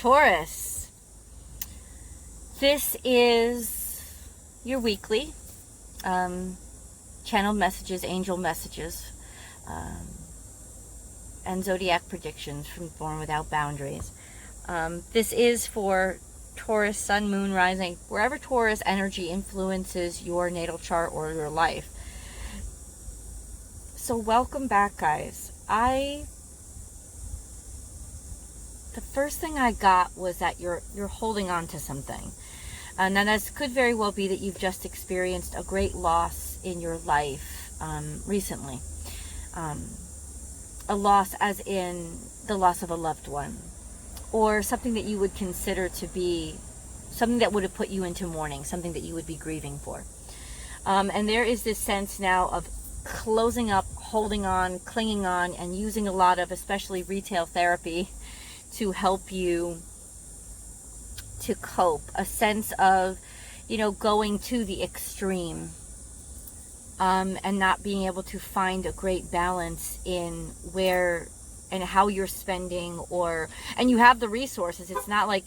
Taurus. This is your weekly channeled messages, angel messages, and zodiac predictions from Born Without Boundaries. This is for Taurus, Sun, Moon, Rising, wherever Taurus energy influences your natal chart or your life. So welcome back, guys. The first thing I got was that you're holding on to something. Now this could very well be that you've just experienced a great loss in your life recently. A loss as in the loss of a loved one, or something that you would consider to be something that would have put you into mourning, something that you would be grieving for. And there is this sense now of closing up, holding on, clinging on, and using a lot of especially retail therapy to help you to cope. A sense of, going to the extreme and not being able to find a great balance in where and how you're spending, and you have the resources. It's not like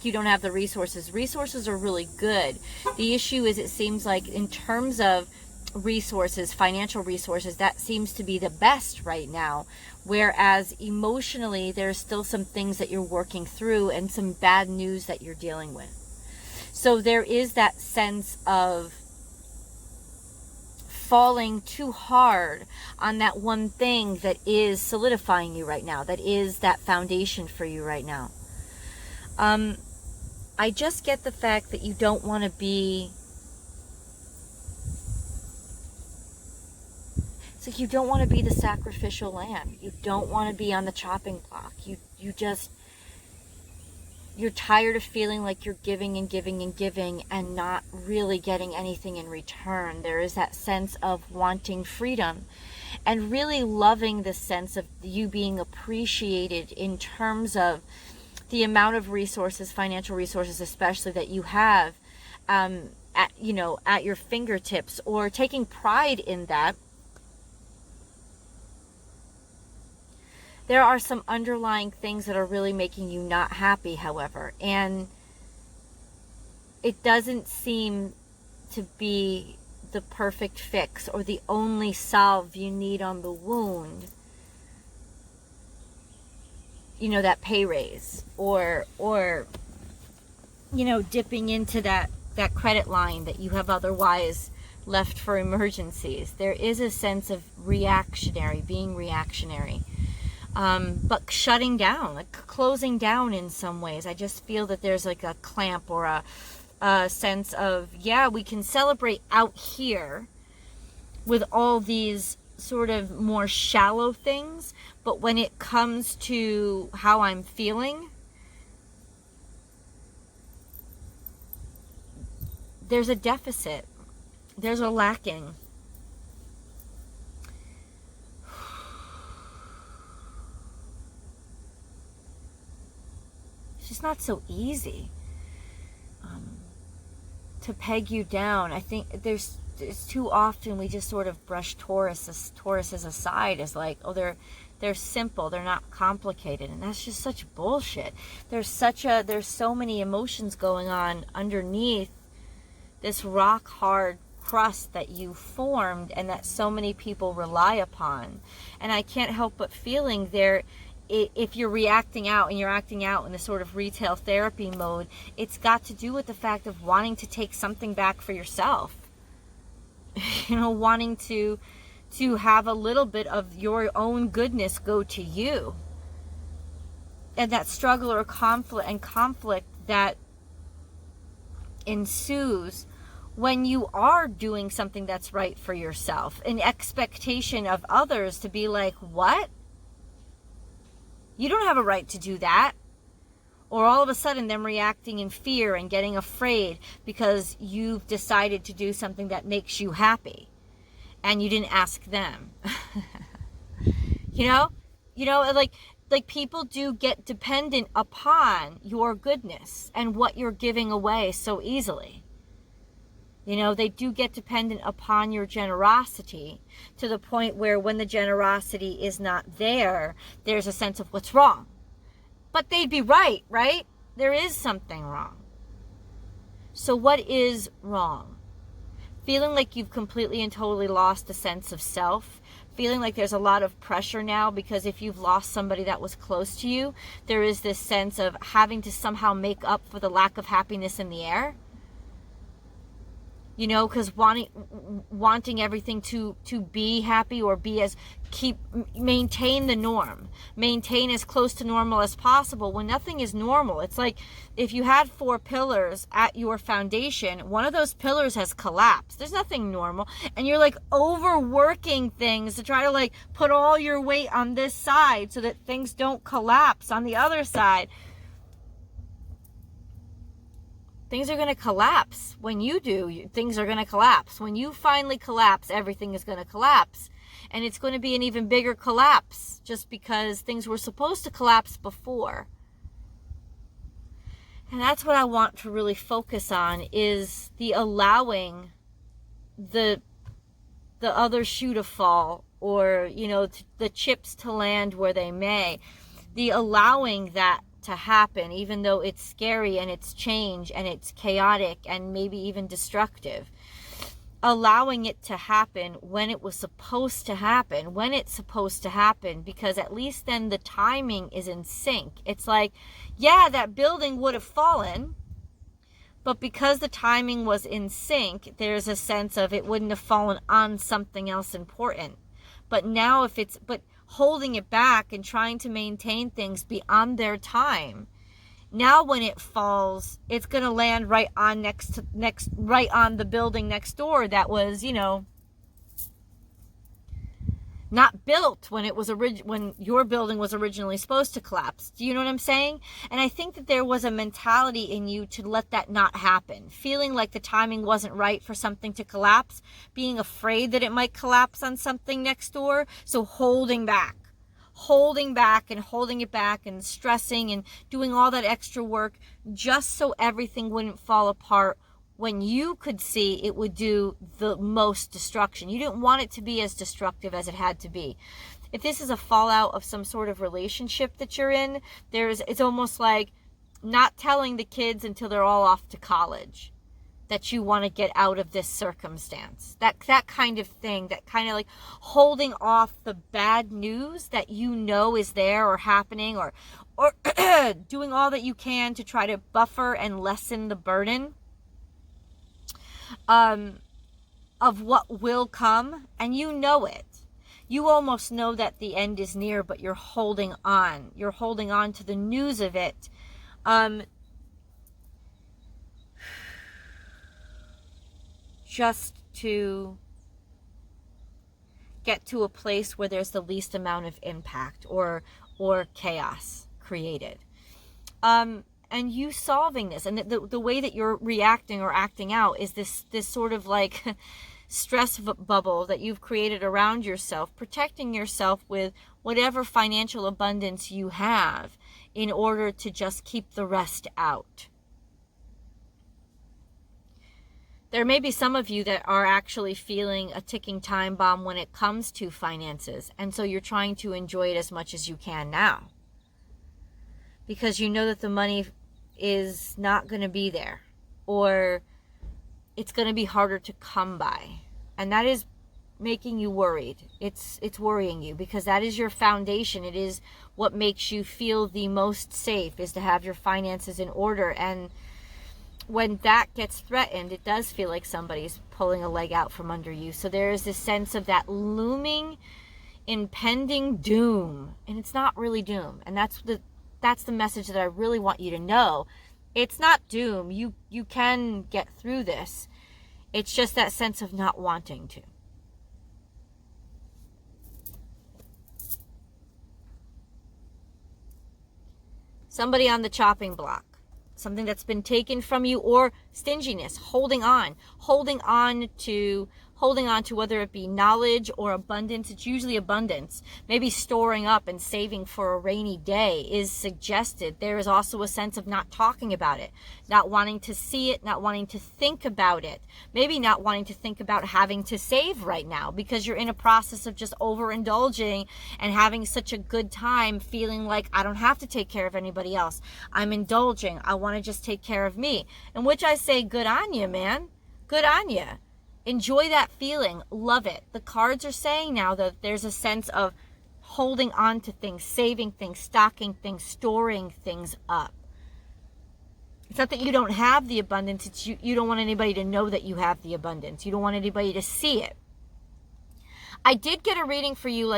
you don't have the resources. Resources are really good. The issue is, it seems like in terms of resources, financial resources, that seems to be the best right now, whereas emotionally there's still some things that you're working through and some bad news that you're dealing with. So there is that sense of falling too hard on that one thing that is solidifying you right now, that is that foundation for you right now. I just get the fact that you don't want to be, it's like you don't want to be the sacrificial lamb. You don't want to be on the chopping block. You're tired of feeling like you're giving and giving and giving and not really getting anything in return. There is that sense of wanting freedom and really loving the sense of you being appreciated in terms of the amount of resources, financial resources especially, that you have at your fingertips, or taking pride in that. There are some underlying things that are really making you not happy, however, and it doesn't seem to be the perfect fix or the only salve you need on the wound. That pay raise or dipping into that credit line that you have otherwise left for emergencies. There is a sense of being reactionary. But shutting down, like closing down in some ways. I just feel that there's like a clamp or a sense of, we can celebrate out here with all these sort of more shallow things, but when it comes to how I'm feeling, there's a deficit, there's a lacking. It's just not so easy to peg you down. I think there's too often we just sort of brush Tauruses aside as like, oh, they're simple, they're not complicated, and that's just such bullshit. There's so many emotions going on underneath this rock hard crust that you formed and that so many people rely upon. And I can't help but feeling if you're reacting out and you're acting out in a sort of retail therapy mode, it's got to do with the fact of wanting to take something back for yourself. Wanting to have a little bit of your own goodness go to you. And that struggle or conflict that ensues when you are doing something that's right for yourself. An expectation of others to be like, what? You don't have a right to do that. Or all of a sudden them reacting in fear and getting afraid because you've decided to do something that makes you happy and you didn't ask them. Like people do get dependent upon your goodness and what you're giving away so easily. They do get dependent upon your generosity to the point where when the generosity is not there, there's a sense of what's wrong. But they'd be right, right? There is something wrong. So what is wrong? Feeling like you've completely and totally lost a sense of self. Feeling like there's a lot of pressure now because if you've lost somebody that was close to you, there is this sense of having to somehow make up for the lack of happiness in the air. You know, because wanting everything to be happy or be as maintain the norm, maintain as close to normal as possible when nothing is normal. It's like if you had 4 pillars at your foundation, one of those pillars has collapsed. There's nothing normal, and you're like overworking things to try to like put all your weight on this side so that things don't collapse on the other side. Things are going to collapse. When you do, things are going to collapse. When you finally collapse, everything is going to collapse. And it's going to be an even bigger collapse just because things were supposed to collapse before. And that's what I want to really focus on, is the allowing the other shoe to fall, or, you know, the chips to land where they may. The allowing that to happen, even though it's scary and it's change and it's chaotic and maybe even destructive. Allowing it to happen when it was supposed to happen, when it's supposed to happen, because at least then the timing is in sync. It's like, yeah, that building would have fallen, but because the timing was in sync, there's a sense of it wouldn't have fallen on something else important. But now but holding it back and trying to maintain things beyond their time, now when it falls, it's going to land right on right on the building next door that was, you know, not built when it was when your building was originally supposed to collapse. Do you know what I'm saying? And I think that there was a mentality in you to let that not happen, feeling like the timing wasn't right for something to collapse, being afraid that it might collapse on something next door, so holding back and holding it back and stressing and doing all that extra work just so everything wouldn't fall apart when you could see it would do the most destruction. You didn't want it to be as destructive as it had to be. If this is a fallout of some sort of relationship that you're in, it's almost like not telling the kids until they're all off to college that you want to get out of this circumstance. That kind of thing, that kind of like holding off the bad news that you know is there or happening, or doing all that you can to try to buffer and lessen the burden of what will come, and you know it. You almost know that the end is near, but you're holding on. You're holding on to the news of it. Just to get to a place where there's the least amount of impact or chaos created. And you solving this, and the way that you're reacting or acting out is this sort of like stress bubble that you've created around yourself, protecting yourself with whatever financial abundance you have in order to just keep the rest out. There may be some of you that are actually feeling a ticking time bomb when it comes to finances, and so you're trying to enjoy it as much as you can now, because you know that the money is not going to be there, or it's going to be harder to come by, and that is making you worried. It's worrying you, because that is your foundation. It is what makes you feel the most safe, is to have your finances in order. And when that gets threatened, it does feel like somebody's pulling a leg out from under you. So there is this sense of that looming, impending doom, and it's not really doom. And that's the message that I really want you to know. It's not doom. You can get through this. It's just that sense of not wanting to. Somebody on the chopping block. Something that's been taken from you, or stinginess, holding on to holding on to, whether it be knowledge or abundance. It's usually abundance. Maybe storing up and saving for a rainy day is suggested. There is also a sense of not talking about it, not wanting to see it, not wanting to think about it. Maybe not wanting to think about having to save right now because you're in a process of just overindulging and having such a good time, feeling like I don't have to take care of anybody else. I'm indulging. I want to just take care of me. In which I say, good on you, man. Good on you. Enjoy that feeling. Love it. The cards are saying now that there's a sense of holding on to things, saving things, stocking things, storing things up. It's not that you don't have the abundance. It's you don't want anybody to know that you have the abundance. You don't want anybody to see it. I did get a reading for you,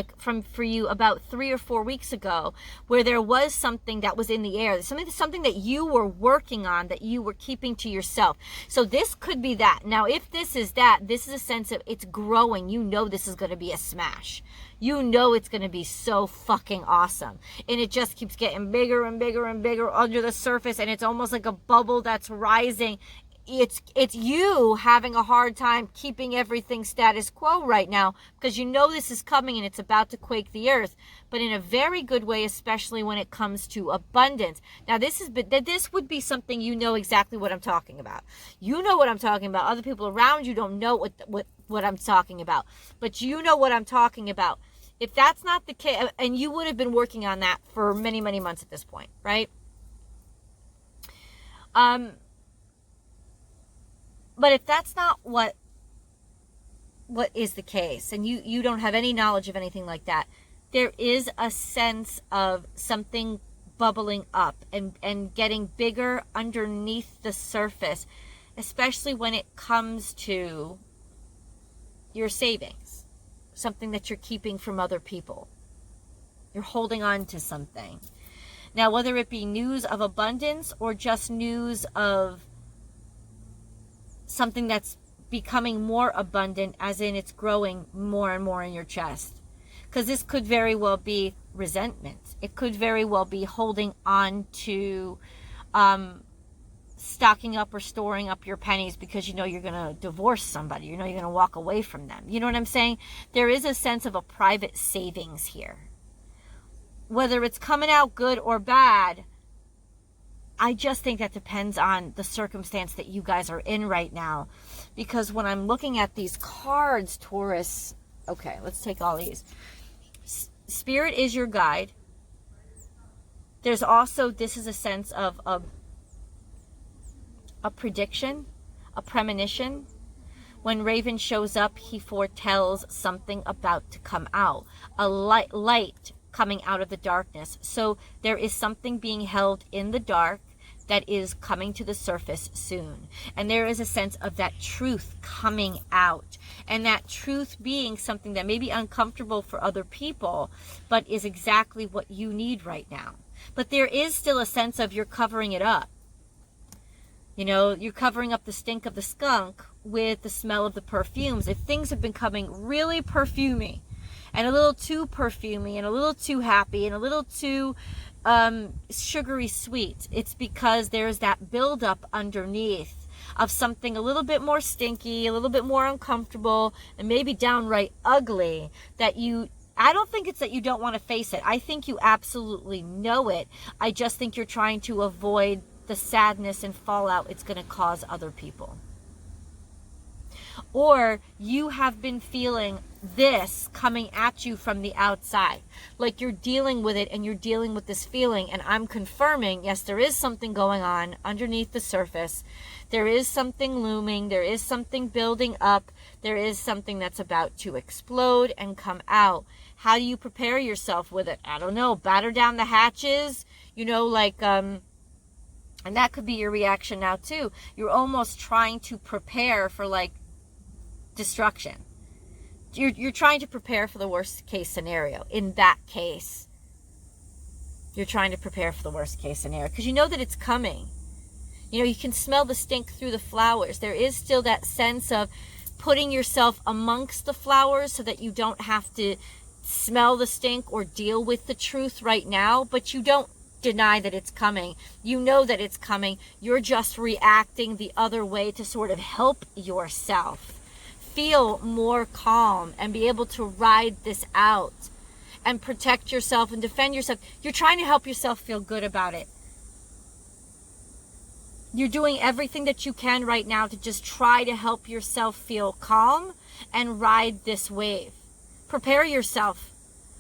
for you about 3 or 4 weeks ago, where there was something that was in the air, something that you were working on, that you were keeping to yourself. So this could be that. Now, if this is that, this is a sense of it's growing. You know this is going to be a smash. You know it's going to be so fucking awesome. And it just keeps getting bigger and bigger and bigger under the surface, and it's almost like a bubble that's rising. It's you having a hard time keeping everything status quo right now because you know this is coming and it's about to quake the earth, but in a very good way, especially when it comes to abundance. Now, this would be something you know exactly what I'm talking about. You know what I'm talking about. Other people around you don't know what I'm talking about, but you know what I'm talking about. If that's not the case, and you would have been working on that for many, many months at this point, right? But if that's not what is the case, and you don't have any knowledge of anything like that, there is a sense of something bubbling up and getting bigger underneath the surface, especially when it comes to your savings, something that you're keeping from other people. You're holding on to something. Now, whether it be news of abundance or just news of something that's becoming more abundant, as in it's growing more and more in your chest. Because this could very well be resentment. It could very well be holding on to stocking up or storing up your pennies because you know you're going to divorce somebody. You know you're going to walk away from them. You know what I'm saying? There is a sense of a private savings here. Whether it's coming out good or bad, I just think that depends on the circumstance that you guys are in right now. Because when I'm looking at these cards, Taurus, okay, let's take all these. Spirit is your guide. There's also, this is a sense of a prediction, a premonition. When Raven shows up, he foretells something about to come out. A light coming out of the darkness. So there is something being held in the dark that is coming to the surface soon. And there is a sense of that truth coming out. And that truth being something that may be uncomfortable for other people, but is exactly what you need right now. But there is still a sense of you're covering it up. You know, you're covering up the stink of the skunk with the smell of the perfumes. If things have been coming really perfumey, and a little too perfumey, and a little too happy, and a little too sugary sweet, it's because there's that buildup underneath of something a little bit more stinky, a little bit more uncomfortable, and maybe downright ugly that I don't think it's that you don't want to face it. I think you absolutely know it. I just think you're trying to avoid the sadness and fallout it's going to cause other people. Or you have been feeling this coming at you from the outside. Like you're dealing with it and you're dealing with this feeling. And I'm confirming, yes, there is something going on underneath the surface. There is something looming. There is something building up. There is something that's about to explode and come out. How do you prepare yourself with it? I don't know. Batter down the hatches. You know, like, and that could be your reaction now too. You're almost trying to prepare for like destruction. You're trying to prepare for the worst case scenario. In that case, you're trying to prepare for the worst case scenario because you know that it's coming. You know, you can smell the stink through the flowers. There is still that sense of putting yourself amongst the flowers so that you don't have to smell the stink or deal with the truth right now, but you don't deny that it's coming. You know that it's coming. You're just reacting the other way to sort of help yourself feel more calm and be able to ride this out and protect yourself and defend yourself. You're trying to help yourself feel good about it. You're doing everything that you can right now to just try to help yourself feel calm and ride this wave. Prepare yourself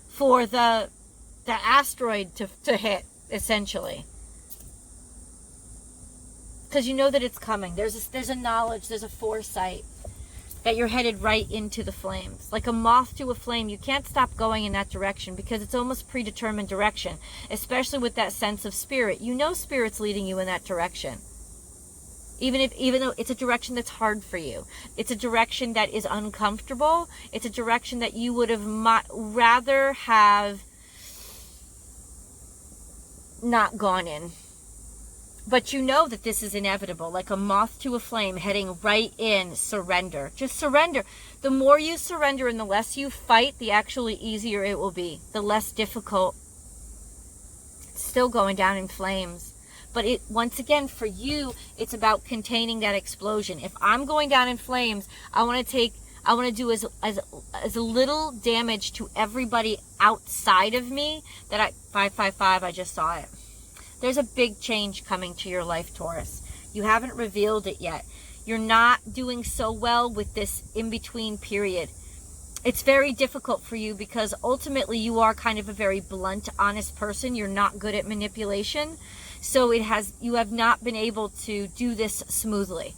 for the asteroid to hit, essentially. Because you know that it's coming. There's a knowledge, there's a foresight that you're headed right into the flames. Like a moth to a flame, you can't stop going in that direction because it's almost predetermined direction, especially with that sense of spirit. You know spirit's leading you in that direction. Even though it's a direction that's hard for you. It's a direction that is uncomfortable. It's a direction that you would have rather have not gone in. But you know that this is inevitable, like a moth to a flame heading right in. Surrender. Just surrender. The more you surrender and the less you fight, the actually easier it will be. The less difficult. It's still going down in flames. But once again, for you, it's about containing that explosion. If I'm going down in flames, I want to do as little damage to everybody outside of me that 555, I just saw it. There's a big change coming to your life, Taurus. You haven't revealed it yet. You're not doing so well with this in-between period. It's very difficult for you because ultimately you are kind of a very blunt, honest person. You're not good at manipulation. So you have not been able to do this smoothly.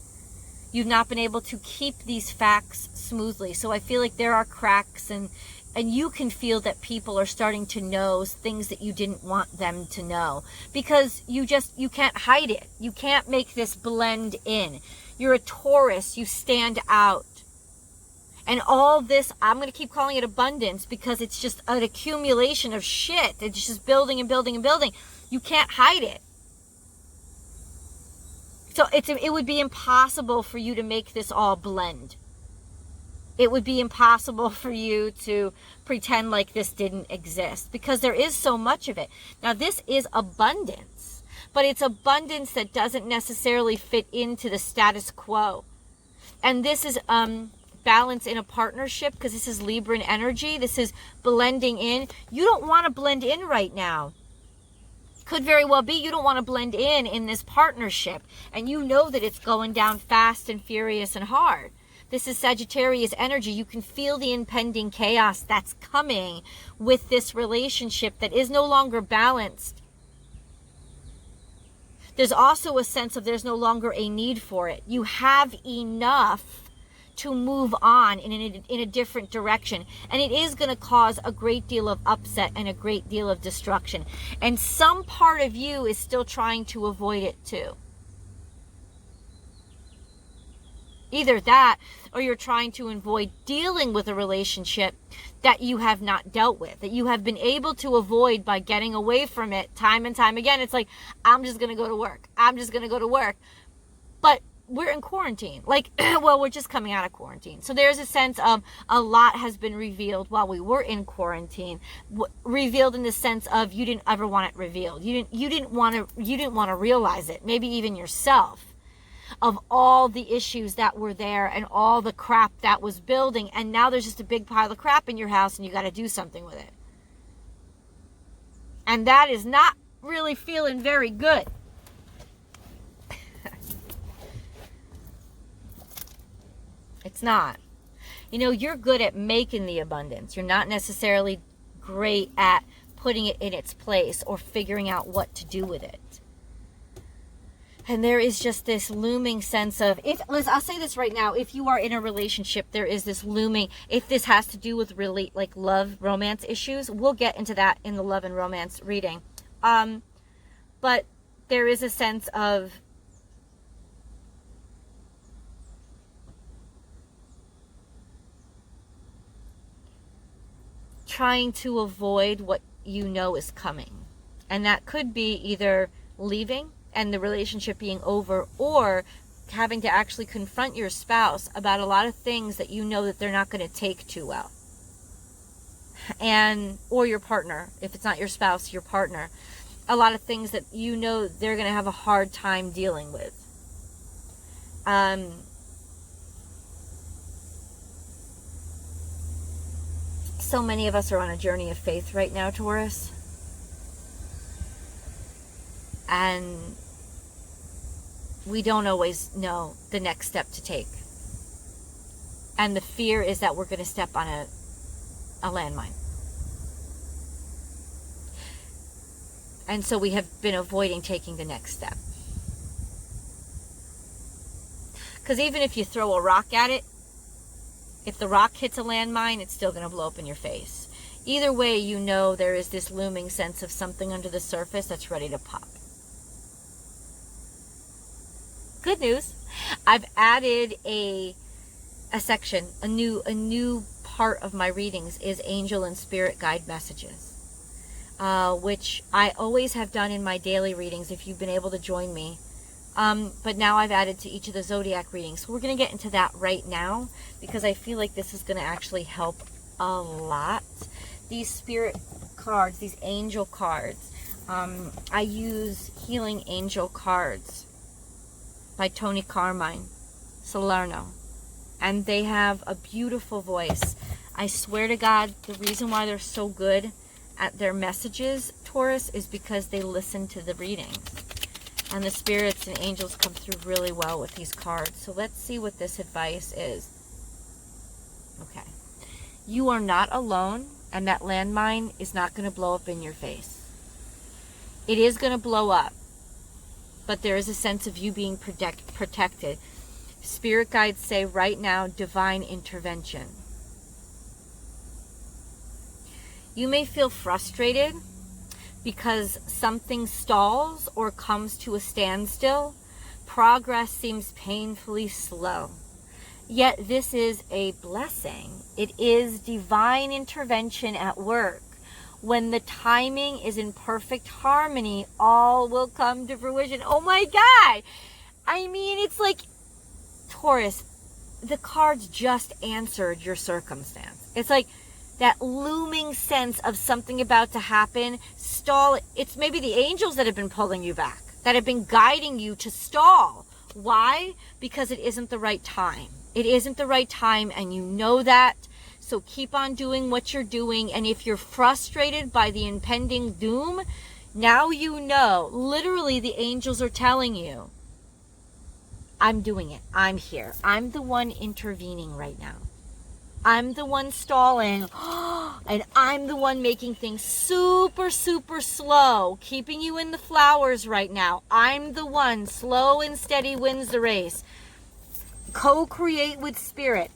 You've not been able to keep these facts smoothly. So I feel like there are cracks and you can feel that people are starting to know things that you didn't want them to know because you can't hide it. You can't make this blend in. You're a Taurus. You stand out. And all this, I'm going to keep calling it abundance because it's just an accumulation of shit. It's just building and building and building. You can't hide it. So it would be impossible for you to make this all blend. It would be impossible for you to pretend like this didn't exist because there is so much of it. Now, this is abundance, but it's abundance that doesn't necessarily fit into the status quo. And this is balance in a partnership because this is Libran energy. This is blending in. You don't want to blend in right now. Could very well be you don't want to blend in this partnership. And you know that it's going down fast and furious and hard. This is Sagittarius energy. You can feel the impending chaos that's coming with this relationship that is no longer balanced. There's also a sense of there's no longer a need for it. You have enough to move on in a different direction. And it is going to cause a great deal of upset and a great deal of destruction. And some part of you is still trying to avoid it too. Either that, or you're trying to avoid dealing with a relationship that you have not dealt with, that you have been able to avoid by getting away from it time and time again. It's like, I'm just going to go to work. I'm just going to go to work. But we're in quarantine. Like, well, we're just coming out of quarantine. So there's a sense of a lot has been revealed while we were in quarantine. Revealed in the sense of you didn't ever want it revealed. You didn't want to realize it. Maybe even yourself. Of all the issues that were there and all the crap that was building, and now there's just a big pile of crap in your house and you got to do something with it. And that is not really feeling very good. It's not. You know, you're good at making the abundance. You're not necessarily great at putting it in its place or figuring out what to do with it. And there is just this looming sense of, I'll say this right now, if you are in a relationship, there is this looming, if this has to do with really like love, romance issues, we'll get into that in the love and romance reading. But there is a sense of trying to avoid what you know is coming. And that could be either leaving and the relationship being over, or having to actually confront your spouse about a lot of things that you know that they're not going to take too well. Or your partner, if it's not your spouse, your partner. A lot of things that you know they're going to have a hard time dealing with. so many of us are on a journey of faith right now, Taurus. And we don't always know the next step to take. And the fear is that we're going to step on a landmine. And so we have been avoiding taking the next step. Because even if you throw a rock at it, if the rock hits a landmine, it's still going to blow up in your face. Either way, you know there is this looming sense of something under the surface that's ready to pop. Good news. I've added a section, a new part of my readings is angel and spirit guide messages, which I always have done in my daily readings if you've been able to join me. But now I've added to each of the zodiac readings. So we're going to get into that right now because I feel like this is going to actually help a lot. These spirit cards, these angel cards, I use Healing Angel Cards by Tony Carmine Salerno. And they have a beautiful voice. I swear to God, the reason why they're so good at their messages, Taurus, is because they listen to the readings. And the spirits and angels come through really well with these cards. So let's see what this advice is. Okay. You are not alone, and that landmine is not going to blow up in your face. It is going to blow up, but there is a sense of you being protected. Spirit guides say right now, divine intervention. You may feel frustrated because something stalls or comes to a standstill. Progress seems painfully slow. Yet this is a blessing. It is divine intervention at work. When the timing is in perfect harmony, all will come to fruition. Oh my God! I mean, it's like, Taurus, the cards just answered your circumstance. It's like that looming sense of something about to happen. Stall. It's maybe the angels that have been pulling you back, that have been guiding you to stall. Why? Because it isn't the right time. It isn't the right time, and you know that. So keep on doing what you're doing. And if you're frustrated by the impending doom, now you know. Literally, the angels are telling you, I'm doing it. I'm here. I'm the one intervening right now. I'm the one stalling. And I'm the one making things super, super slow. Keeping you in the flowers right now. I'm the one. Slow and steady wins the race. Co-create with spirit.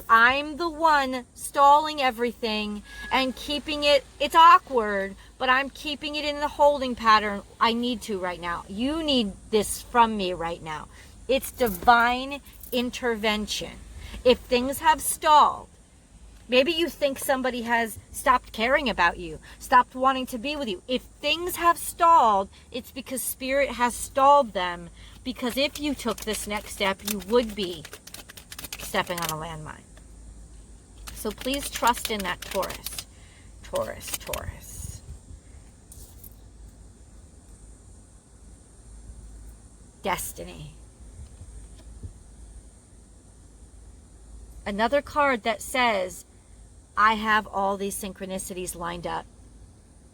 I'm the one stalling everything and keeping it. It's awkward, but I'm keeping it in the holding pattern. I need to right now. You need this from me right now. It's divine intervention. If things have stalled, maybe you think somebody has stopped caring about you, stopped wanting to be with you. If things have stalled, it's because spirit has stalled them. Because if you took this next step, you would be stepping on a landmine. So please trust in that, Taurus. Taurus, Taurus. Destiny. Another card that says, I have all these synchronicities lined up.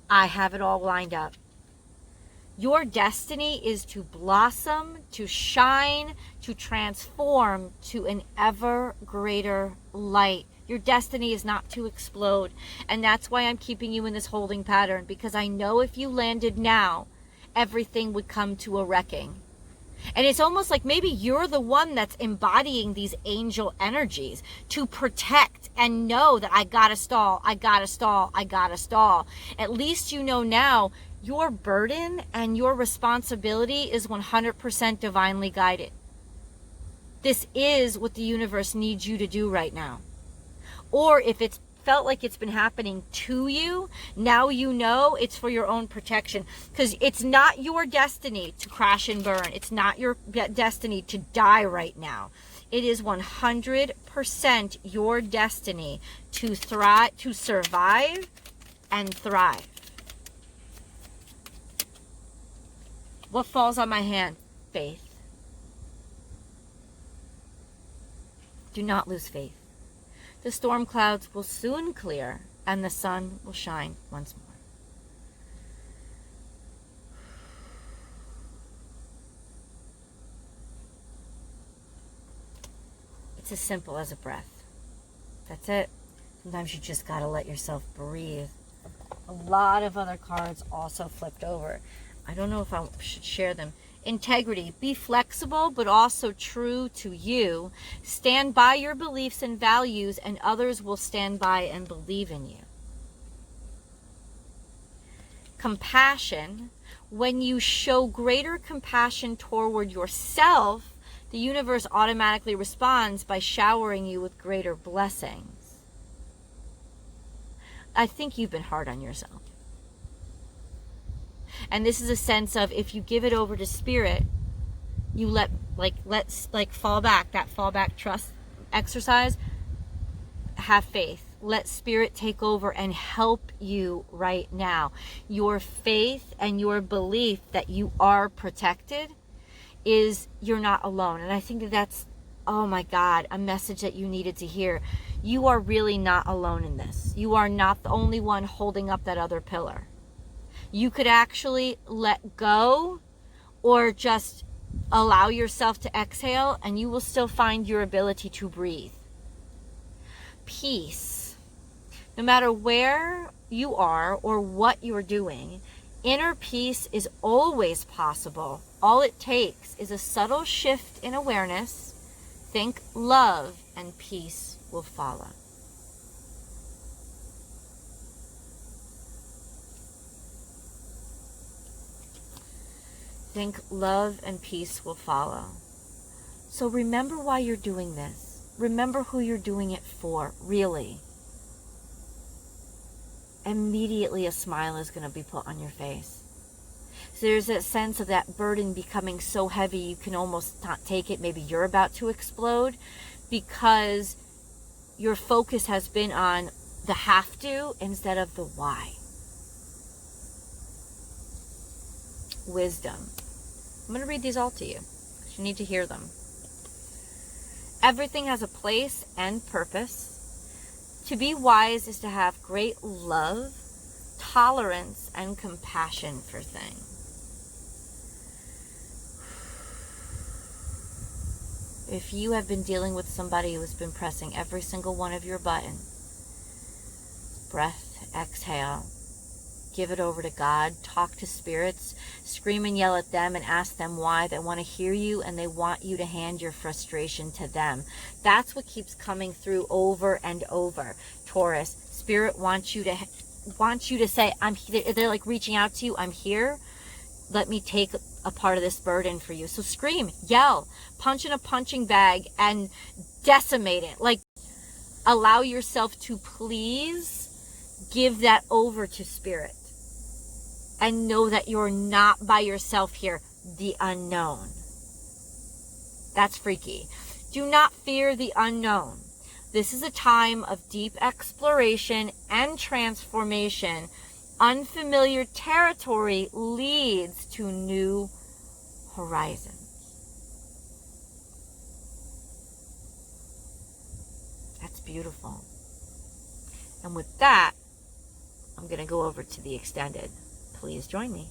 I have it all lined up. Your destiny is to blossom, to shine, to transform to an ever greater light. Your destiny is not to explode. And that's why I'm keeping you in this holding pattern, because I know if you landed now, everything would come to a wrecking. And it's almost like maybe you're the one that's embodying these angel energies to protect and know that I gotta stall, I gotta stall, I gotta stall. At least you know now your burden and your responsibility is 100% divinely guided. This is what the universe needs you to do right now. Or if it's felt like it's been happening to you, now you know it's for your own protection. Because it's not your destiny to crash and burn. It's not your destiny to die right now. It is 100% your destiny to thrive, to survive and thrive. What falls on my hand? Faith. Do not lose faith. The storm clouds will soon clear. and the sun will shine once more. It's as simple as a breath. That's it. Sometimes you just got to let yourself breathe. A lot of other cards also flipped over. I don't know if I should share them. Integrity. Be flexible, but also true to you. Stand by your beliefs and values, and others will stand by and believe in you. Compassion. When you show greater compassion toward yourself, the universe automatically responds by showering you with greater blessings. I think you've been hard on yourself. And this is a sense of, if you give it over to spirit, you let's fall back, that fallback trust exercise. Have faith. Let spirit take over and help you right now. Your faith and your belief that you are protected is you're not alone. And I think that that's, oh my God, a message that you needed to hear. You are really not alone in this. You are not the only one holding up that other pillar. You could actually let go or just allow yourself to exhale, and you will still find your ability to breathe. Peace. No matter where you are or what you're doing, inner peace is always possible. All it takes is a subtle shift in awareness. Think love, and peace will follow. Think love and peace will follow. So remember why you're doing this. Remember who you're doing it for, really. Immediately a smile is going to be put on your face. So there's that sense of that burden becoming so heavy you can almost not take it. Maybe you're about to explode because your focus has been on the have to instead of the why. Wisdom. I'm going to read these all to you. You need to hear them. Everything has a place and purpose. To be wise is to have great love, tolerance, and compassion for things. If you have been dealing with somebody who has been pressing every single one of your buttons, breath, exhale, give it over to God, talk to spirits, scream and yell at them and ask them why. They want to hear you and they want you to hand your frustration to them. That's what keeps coming through over and over. Taurus, spirit wants you to say, I'm here. They're like reaching out to you. I'm here. Let me take a part of this burden for you. So scream, yell, punch in a punching bag and decimate it. Like, allow yourself to please give that over to spirit. And know that you're not by yourself here. The unknown. That's freaky. Do not fear the unknown. This is a time of deep exploration and transformation. Unfamiliar territory leads to new horizons. That's beautiful. And with that, I'm going to go over to the extended. Please join me.